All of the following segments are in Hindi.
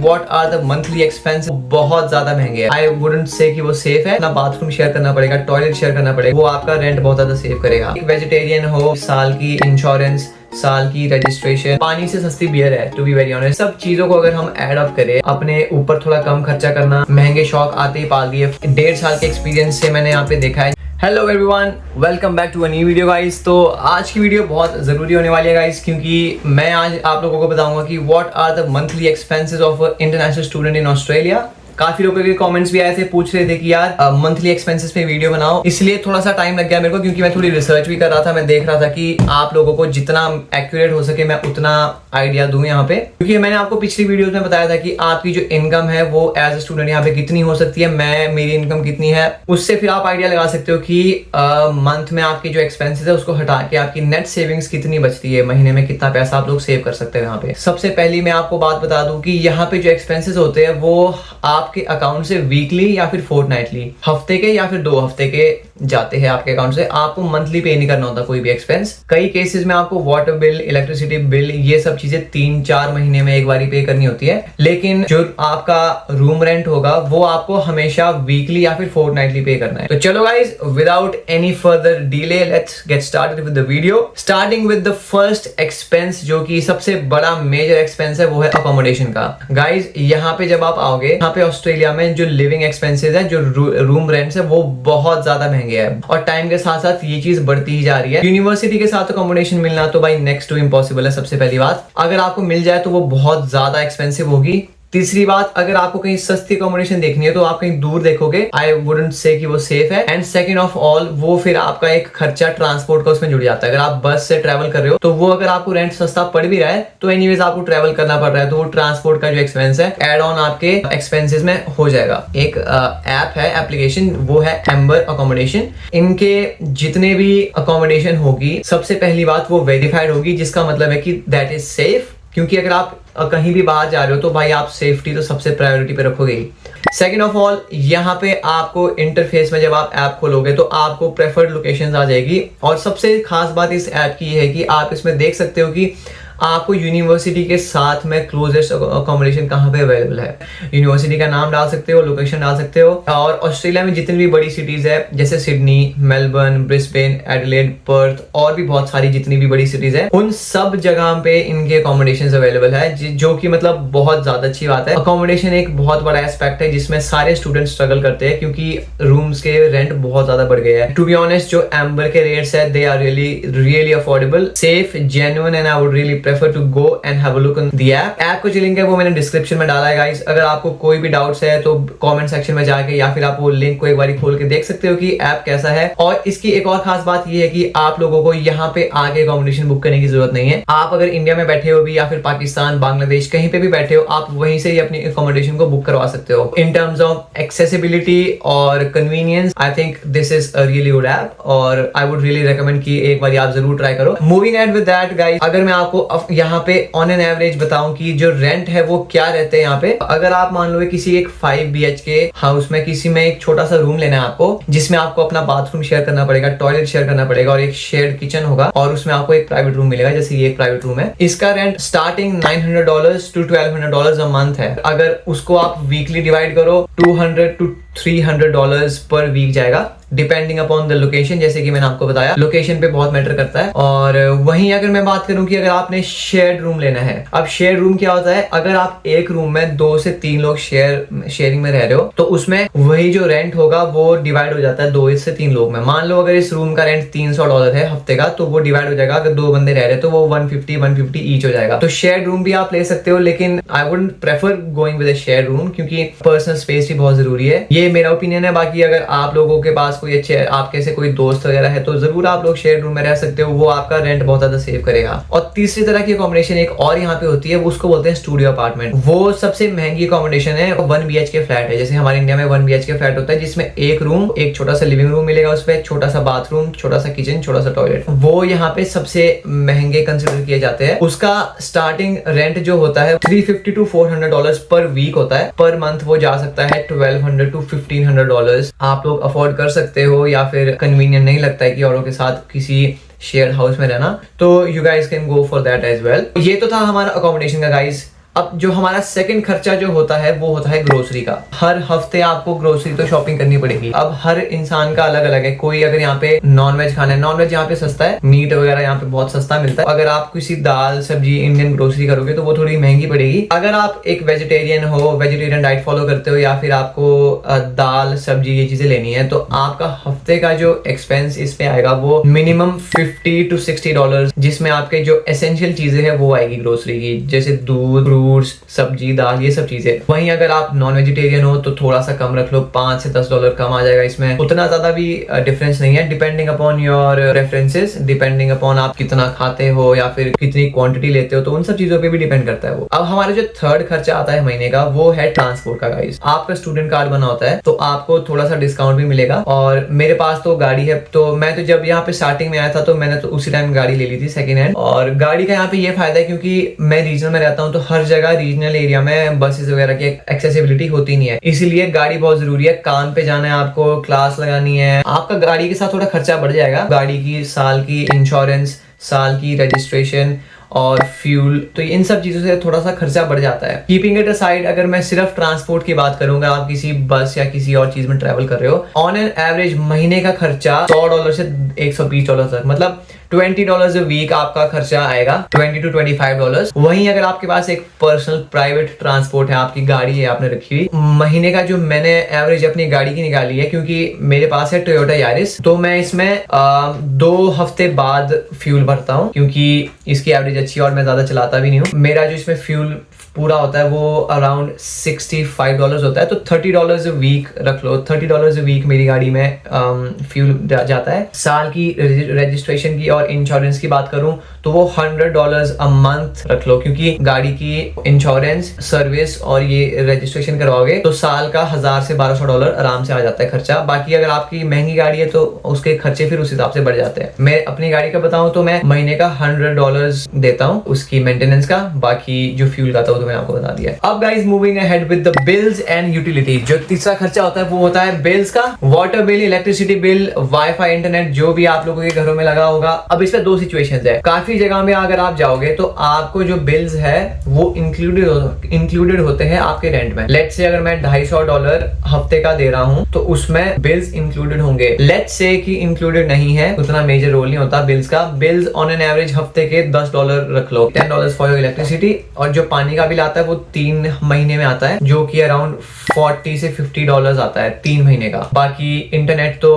What are the monthly expenses? बहुत ज्यादा महंगे हैं। I wouldn't say कि वो सेफ है। ना बाथरूम शेयर करना पड़ेगा, टॉयलेट शेयर करना पड़ेगा, वो आपका रेंट बहुत ज्यादा सेव करेगा। एक वेजिटेरियन हो, साल की इंश्योरेंस, साल की रजिस्ट्रेशन, पानी से सस्ती बियर है टू बी वेरी ऑनेस्ट। सब चीजों को अगर हम ऐड अप करें, अपने ऊपर थोड़ा कम खर्चा करना, महंगे शौक आते ही पाल दिए। 1.5 साल के एक्सपीरियंस से मैंने यहाँ पे देखा है। Hello everyone, welcome back to a new video guys. तो आज की वीडियो बहुत ज़रूरी होने वाली है गाइस, क्योंकि मैं आज आप लोगों को बताऊंगा कि what are the monthly expenses of international student in Australia. काफी लोगों के कमेंट्स भी आए थे, पूछ रहे थे कि यार मंथली एक्सपेंसेस पे वीडियो बनाओ, इसलिए थोड़ा सा टाइम लग गया मेरे को, क्योंकि मैं थोड़ी रिसर्च भी कर रहा था। मैं देख रहा था कि आप लोगों को जितना एक्यूरेट हो सके मैं उतना आइडिया दूं यहाँ पे, क्योंकि मैंने आपको पिछली वीडियोस में बताया था कि आपकी जो इनकम है वो एज ए स्टूडेंट यहाँ पे कितनी हो सकती है, मेरी इनकम कितनी है, उससे फिर आप आइडिया लगा सकते हो कि मंथ में आपकी जो एक्सपेंसेस है उसको हटा के आपकी नेट सेविंग्स कितनी बचती है, महीने में कितना पैसा आप लोग सेव कर सकते हैं यहाँ पे। सबसे पहली मैं आपको बात बता दूं कि यहाँ पे जो एक्सपेंसेस होते हैं वो आपके अकाउंट से वीकली या फिर फोर्टनाइटली, हफ्ते के या फिर 2 हफ्ते के जाते हैं आपके अकाउंट से। आपको मंथली पे नहीं करना होता कोई भी एक्सपेंस। कई केसेस में आपको वाटर बिल, इलेक्ट्रिसिटी बिल, ये सब चीजें 3-4 महीने में एक बार पे करनी होती है, लेकिन जो आपका रूम रेंट होगा वो आपको हमेशा वीकली या फिर फोर्टनाइटली पे करना है। तो चलो guys, without any further delay let's get started with the video, starting with the first expense, जो कि सबसे बड़ा मेजर एक्सपेंस है, वो है अकोमोडेशन का। गाइज यहाँ पे जब आप आओगे, यहाँ पे ऑस्ट्रेलिया में जो लिविंग एक्सपेंसेस है, जो रूम रेंट्स है, वो बहुत ज्यादा महंगे है, और टाइम के साथ साथ ये चीज बढ़ती ही जा रही है। यूनिवर्सिटी के साथ अकोमोडेशन मिलना तो भाई नेक्स्ट टू इम्पॉसिबल है। सबसे पहली बात, अगर आपको मिल जाए तो वो बहुत ज्यादा एक्सपेंसिव होगी। तीसरी बात, अगर आपको कहीं सस्ती अकोमोडेशन देखनी है तो आप कहीं दूर देखोगे, आई वुडंट से कि वो सेफ है। एंड सेकंड ऑफ ऑल, वो फिर आपका एक खर्चा ट्रांसपोर्ट का उसमें जुड़ जाता है। अगर आप बस से ट्रैवल कर रहे हो तो वो अगर आपको रेंट सस्ता पड़ भी रहा है तो एनीवेज आपको ट्रैवल करना पड़ रहा है, तो वो ट्रांसपोर्ट का जो एक्सपेंस है एड ऑन आपके एक्सपेंसेस में हो जाएगा। एक ऐप है, एप्लीकेशन, वो है एम्बर अकोमोडेशन। इनके जितने भी अकोमोडेशन होगी, सबसे पहली बात वो वेरीफाइड होगी, जिसका मतलब है कि दैट इज सेफ, क्योंकि अगर आप कहीं भी बाहर जा रहे हो तो भाई आप सेफ्टी तो सबसे प्रायोरिटी पे रखोगे ही। सेकेंड ऑफ ऑल, यहाँ पे आपको इंटरफेस में जब आप ऐप खोलोगे तो आपको प्रेफर्ड लोकेशंस आ जाएगी, और सबसे खास बात इस ऐप की है कि आप इसमें देख सकते हो कि आपको यूनिवर्सिटी के साथ में क्लोजेस्ट अकोमोडेशन कहाँ पे अवेलेबल है। यूनिवर्सिटी का नाम डाल सकते हो, लोकेशन डाल सकते हो, और ऑस्ट्रेलिया में जितनी भी बड़ी सिटीज है जैसे Sydney, Melbourne, Brisbane, Adelaide, Perth, और भी बहुत सारी जितनी भी बड़ी सिटीज है, उन सब जगह पे इनके अकोमोडेशन अवेलेबल है, जो कि मतलब बहुत ज्यादा अच्छी बात है। अकोमोडेशन एक बहुत बड़ा एस्पेक्ट है जिसमें सारे स्टूडेंट स्ट्रगल करते हैं, क्योंकि रूम्स के रेंट बहुत ज्यादा बढ़ गए हैं। टू बी ऑनेस्ट, जो एम्बर के रेट्स है they are really affordable, safe, genuine, and I would really prefer to go and have a look on the app। App को जो लिंक है वो मैंने डिस्क्रिप्शन में डाला है गाइस। अगर आपको कोई भी डाउट्स है तो कमेंट सेक्शन में जाके या फिर आप वो लिंक को एक बार खोल के देख सकते हो कि ऐप कैसा है। और इसकी एक और खास बात ये है कि आप लोगों को यहाँ पे आके अकोमोडेशन बुक करने की जरूरत नहीं है। आप अगर इंडिया में बैठे हो भी या फिर पाकिस्तान, बांग्लादेश, कहीं पे भी बैठे हो, आप वहीं से ही अपनी अकोमोडेशन को बुक करवा सकते हो। इन टर्म्स ऑफ एक्सेसिबिलिटी और convenience, I think this is a really good app, और आई वुड रियली रिकमेंड कि एक बार आप जरूर ट्राई करो। Moving ahead with that guys, अगर मैं आपको यहाँ पे ऑन एन एवरेज बताऊं कि जो रेंट है वो क्या रहते हैं यहाँ पे, अगर आप मान लो किसी एक 5 BHK हाउस में किसी में एक छोटा सा रूम लेना है आपको, जिसमें आपको अपना बाथरूम शेयर करना पड़ेगा, टॉयलेट शेयर करना पड़ेगा, और एक शेयर्ड किचन होगा, और उसमें आपको एक प्राइवेट रूम मिलेगा, जैसे ये एक प्राइवेट रूम है। इसका rent starting $900 to $1200 a month है। अगर उसको आप वीकली डिवाइड करो, $200 to $300 पर वीक जाएगा, डिपेंडिंग अपॉन द लोकेशन। जैसे कि मैंने आपको बताया, लोकेशन पे बहुत मैटर करता है। और वहीं अगर मैं बात करूं कि अगर आपने शेयर्ड रूम लेना है, अब शेयर्ड रूम क्या होता है, अगर आप एक रूम में 2 से 3 लोग शेयरिंग में रह रहे हो तो उसमें वही जो रेंट होगा वो डिवाइड हो जाता है 2 से 3 लोग में। मान लो अगर इस रूम का रेंट $300 है हफ्ते का, तो वो डिवाइड हो जाएगा, अगर 2 बंदे रह रहे तो वो 150 ईच हो जाएगा। तो शेयर्ड रूम भी आप ले सकते हो, लेकिन I wouldn't prefer going with a shared room, क्योंकि पर्सनल स्पेस भी बहुत जरूरी है। ये मेरा ओपिनियन है। बाकी अगर आप लोगों के पास कोई अच्छे, आपके से कोई दोस्त वगैरह है तो जरूर आप लोग शेयर रूम में रह सकते हो, वो आपका रेंट बहुत ज्यादा सेव करेगा। और तीसरी तरह की अकोमोडेशन एक और यहाँ पे होती है, उसको बोलते हैं स्टूडियो अपार्टमेंट। वो सबसे महंगी अकोमोडेशन है, 1 BHK फ्लैट है। जैसे हमारे इंडिया में 1 BHK फ्लैट होता है, जिसमें एक रूम, एक छोटा सा लिविंग रूम मिलेगा, उसमें छोटा सा बाथरूम, छोटा सा किचन, छोटा सा टॉयलेट। वो यहाँ पे सबसे महंगे कंसिडर किए जाते हैं। उसका स्टार्टिंग रेंट जो होता है $350 to $400 पर वीक होता है। पर मंथ वो जा सकता है $1200 to $1500। आप लोग अफोर्ड कर सकते हो, या फिर कन्वीनियंट नहीं लगता है कि औरों के साथ किसी शेयर हाउस में रहना, तो you guys can go for that as well. ये तो था हमारा अकोमोडेशन का गाइज। अब जो हमारा सेकंड खर्चा जो होता है वो होता है ग्रोसरी का। हर हफ्ते आपको ग्रोसरी तो शॉपिंग करनी पड़ेगी। अब हर इंसान का अलग अलग है। कोई अगर यहाँ पे नॉनवेज खाना है, नॉनवेज यहाँ पे सस्ता है, मीट वगैरह यहाँ पे बहुत सस्ता मिलता है। अगर आप किसी दाल सब्जी इंडियन ग्रोसरी करोगे तो वो थोड़ी महंगी पड़ेगी। अगर आप एक वेजिटेरियन हो, वेजिटेरियन डाइट फॉलो करते हो, या फिर आपको दाल सब्जी ये चीजें लेनी है, तो आपका हफ्ते का जो एक्सपेंस इस पे आएगा वो मिनिमम $50 to $60, जिसमें आपके जो एसेंशियल चीजें हैं वो आएगी ग्रोसरी की, जैसे दूध, फ्रूट्स, सब्जी, दाल, ये सब चीजें। वहीं अगर आप नॉन वेजिटेरियन हो तो थोड़ा सा कम रख लो, $5 से $10 कम आ जाएगा इसमें। उतना ज्यादा भी डिफरेंस नहीं है, depending upon your preferences, depending upon आप कितना खाते हो या फिर कितनी क्वांटिटी लेते हो, तो उन सब चीजों पे भी डिपेंड करता है वो। अब हमारा जो थर्ड खर्चा आता है महीने का वो है ट्रांसपोर्ट का गाइस। आपका स्टूडेंट कार्ड बना होता है तो आपको थोड़ा सा डिस्काउंट भी मिलेगा। और मेरे पास तो गाड़ी है, तो मैं तो जब यहाँ पे स्टार्टिंग में आया था तो मैंने तो उसी टाइम गाड़ी ले ली थी सेकंड हैंड। और गाड़ी का यहाँ पे ये फायदा है क्योंकि मैं रीजनल में रहता हूँ, तो हर जगह रीजनल एरिया में बसेस वगैरह की एक्सेसिबिलिटी होती नहीं है, इसीलिए गाड़ी बहुत जरूरी है। काम पे जाना है आपको, क्लास लगानी है, आपका गाड़ी के साथ थोड़ा खर्चा बढ़ जाएगा। गाड़ी की साल की इंश्योरेंस, साल की रजिस्ट्रेशन और फ्यूल, तो इन सब चीजों से थोड़ा सा खर्चा बढ़ जाता है। कीपिंग इट असाइड, अगर मैं सिर्फ ट्रांसपोर्ट की बात करूंगा, आप किसी बस या किसी और चीज में ट्रेवल कर रहे हो, ऑन एन एवरेज महीने का खर्चा $100 से $120 तक, मतलब $20 अ वीक आपका खर्चा आएगा, $20 to $25। वहीं अगर आपके पास एक पर्सनल प्राइवेट ट्रांसपोर्ट है, आपकी गाड़ी है आपने रखी हुई, महीने का जो मैंने एवरेज अपनी गाड़ी की निकाली है, क्योंकि मेरे पास है टोयोटा यारिस, तो मैं इसमें 2 हफ्ते बाद फ्यूल भरता हूँ, क्योंकि इसकी एवरेज अच्छी है और मैं ज्यादा चलाता भी नहीं हूँ। मेरा जो इसमें फ्यूल पूरा होता है वो अराउंड $65 होता है, तो $30 अ वीक रख लो। $30 अ वीक मेरी गाड़ी में फ्यूल जाता है। साल की रजिस्ट्रेशन की और इंश्योरेंस की बात करूं तो वो $100 अ मंथ रख लो, क्योंकि गाड़ी की इंश्योरेंस, सर्विस और ये रजिस्ट्रेशन करवाओगे तो साल का $1000 से $1200 आराम से आ जाता है खर्चा। बाकी अगर आपकी महंगी गाड़ी है तो उसके खर्चे फिर उस हिसाब से बढ़ जाते हैं। मैं अपनी गाड़ी का बताऊं तो मैं महीने का $100 देता हूं उसकी मेंटेनेंस का, बाकी जो फ्यूल का था तो मैंने आपको बता दिया। अब guys moving ahead with the bills and utility, जो तीसरा खर्चा होता है वो होता है बिल्स का। Water bill, electricity bill, wifi, internet, जो भी आप लोगों के घरों में लगा होगा। अब इसमें 2 सिचुएशंस है। काफी जगह में अगर आप जाओगे तो आपको जो बिल्स है वो इंक्लूडेड होते हैं आपके रेंट में। लेट्स से अगर मैं $250 हफ्ते का दे रहा हूं तो उसमें बिल्स इंक्लूडेड होंगे। लेट्स से कि इंक्लूडेड नहीं है, उतना मेजर रोल नहीं होता बिल्स का। बिल्स ऑन एन एवरेज हफ्ते के $10 रख लो, $10 फॉर योर इलेक्ट्रिसिटी, और जो पानी का बिल आता है वो 3 महीने में आता है, जो कि अराउंड $40 से $50 आता है 3 महीने का। बाकी इंटरनेट तो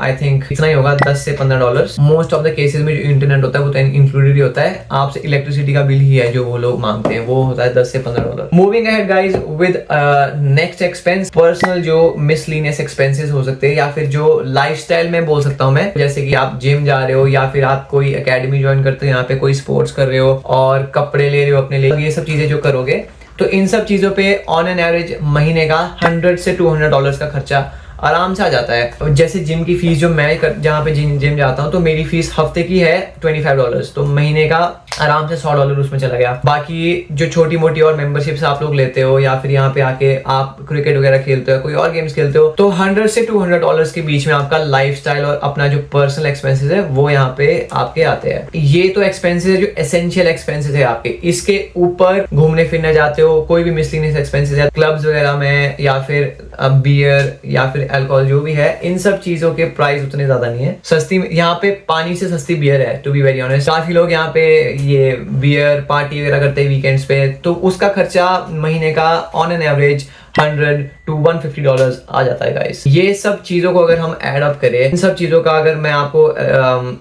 आई थिंक इतना ही होगा, $10 से $15। मोस्ट ऑफ द केसेस में जो इंटरनेट होता है वो तो इंक्लूडेड ही होता है। आपसे इलेक्ट्रिसिटी का बिल ही है जो वो लोग मांगते हैं, वो होता है $10 से $15। Moving ahead guys with next expense, personal जो मिसलिनियस एक्सपेंसेस हो सकते हैं, या फिर जो लाइफस्टाइल में बोल सकता हूँ मैं, जैसे कि आप जिम जा रहे हो या फिर आप कोई एकेडमी ज्वाइन करते हो, यहाँ पे कोई स्पोर्ट्स कर रहे हो और कपड़े ले रहे हो अपने लिए, ये सब चीजें जो करोगे तो इन सब चीजों पे ऑन एन एवरेज महीने का $100 से $200 का खर्चा आराम से आ जाता है। जैसे जिम की फीस जो मैं जहाँ पे जिम जाता हूँ तो मेरी फीस हफ्ते की है $25, तो महीने का आराम से $100 उसमें चला गया। बाकी जो छोटी मोटी और मेंबरशिप्स आप लोग लेते हो या फिर यहाँ पे आके आप क्रिकेट वगैरह खेलते हो, कोई और गेम्स खेलते हो, तो $100 से $200 के बीच में आपका लाइफस्टाइल और अपना जो पर्सनल एक्सपेंसेस है वो यहाँ पे आपके आते हैं। ये तो एक्सपेंसेस है जो एसेंशियल एक्सपेंसेस है आपके। इसके ऊपर घूमने फिरने जाते हो, कोई भी मिसलिनियस एक्सपेंसेस है क्लब्स वगैरह में, या फिर बियर या फिर अल्कोहल जो भी है, इन सब चीजों के प्राइस उतने ज्यादा नहीं है। सस्ती, यहाँ पे पानी से सस्ती बियर है टू बी वेरी ऑनेस्ट। काफी लोग यहाँ पे ये बियर पार्टी वगैरह करते हैं वीकेंड्स पे, तो उसका खर्चा महीने का ऑन एन एवरेज $100 to $150 आ जाता है गाइस। ये सब चीजों को अगर हम ऐड अप करें, इन सब चीजों का अगर मैं आपको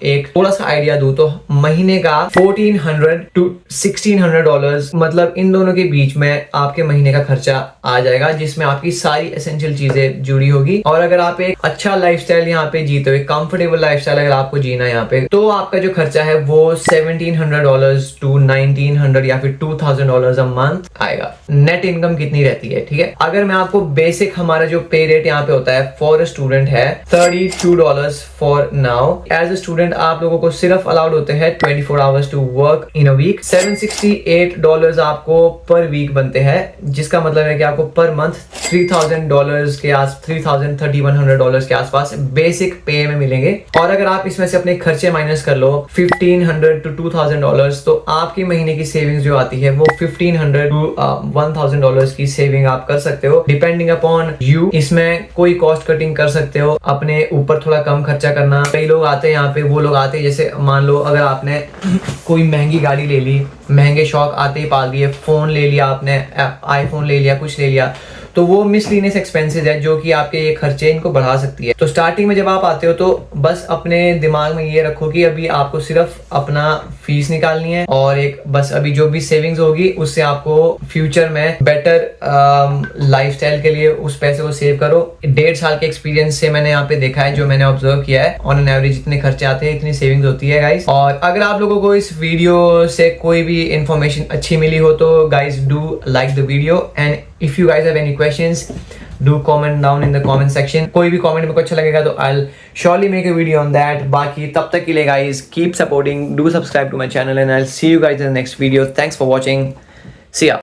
एक थोड़ा सा आइडिया दूं तो महीने का $1,400 to $1,600, मतलब इन दोनों के बीच में आपके महीने का खर्चा आ जाएगा, जिसमें आपकी सारी एसेंशियल चीजें जुड़ी होगी। और अगर आप एक अच्छा लाइफस्टाइल यहाँ पे जीते हो, एक कंफर्टेबल लाइफस्टाइल अगर आपको जीना है यहाँ पे, तो आपका जो खर्चा है वो $1,700 to $1,900 या फिर $2,000 अ मंथ आएगा। नेट इनकम कितनी रहती है, ठीक है। अगर मैं आपको बेसिक हमारा जो पे रेट यहाँ पे होता है फॉर अ स्टूडेंट है $32 for now. As a student आप लोगों को सिर्फ अलाउड होते हैं 24 hours to work in a week. $768 आपको पर वीक बनते हैं, जिसका मतलब है कि आपको पर मंथ $3000 के आस $3100 के आसपास बेसिक पे में मिलेंगे। और अगर आप इसमें से अपने खर्चे माइनस कर लो $1500 to $2000, तो आपकी महीने की सेविंग्स जो आती है वो $1500 to $1000 की सेविंग आप कर सकते हो, डिपेंडिंग अपॉन यू। इसमें कोई कॉस्ट कटिंग कर सकते हो, अपने ऊपर थोड़ा कम खर्चा करना। कई लोग आते हैं यहाँ पे, वो लोग आते हैं जैसे मान लो अगर आपने कोई महंगी गाड़ी ले ली, महंगे शौक आते ही पाल दिए, फोन ले लिया आपने, आईफोन ले लिया, कुछ ले लिया, तो वो मिसलीनियस एक्सपेंसेस है जो कि आपके ये खर्चे इनको बढ़ा सकती है। तो स्टार्टिंग में जब आप आते हो तो बस अपने दिमाग में ये रखो कि अभी आपको सिर्फ अपना फीस निकालनी है, और एक बस अभी जो भी सेविंग्स होगी उससे आपको फ्यूचर में बेटर लाइफस्टाइल के लिए उस पैसे को सेव करो। 1.5 साल के एक्सपीरियंस से मैंने यहाँ पे देखा है, जो मैंने ऑब्जर्व किया है, ऑन एन एवरेज जितने खर्चे आते हैं इतनी सेविंग्स होती है गाइस। और अगर आप लोगों को इस वीडियो से कोई भी इंफॉर्मेशन अच्छी मिली हो तो guys do like the video, and if you guys have any questions do comment down in the comment section। कोई भी comment मेरे को अच्छा लगेगा तो I'll surely make a video on that। बाकी तब तक के लिए guys keep supporting, do subscribe to my channel, and I'll see you guys in the next video। Thanks for watching, see ya।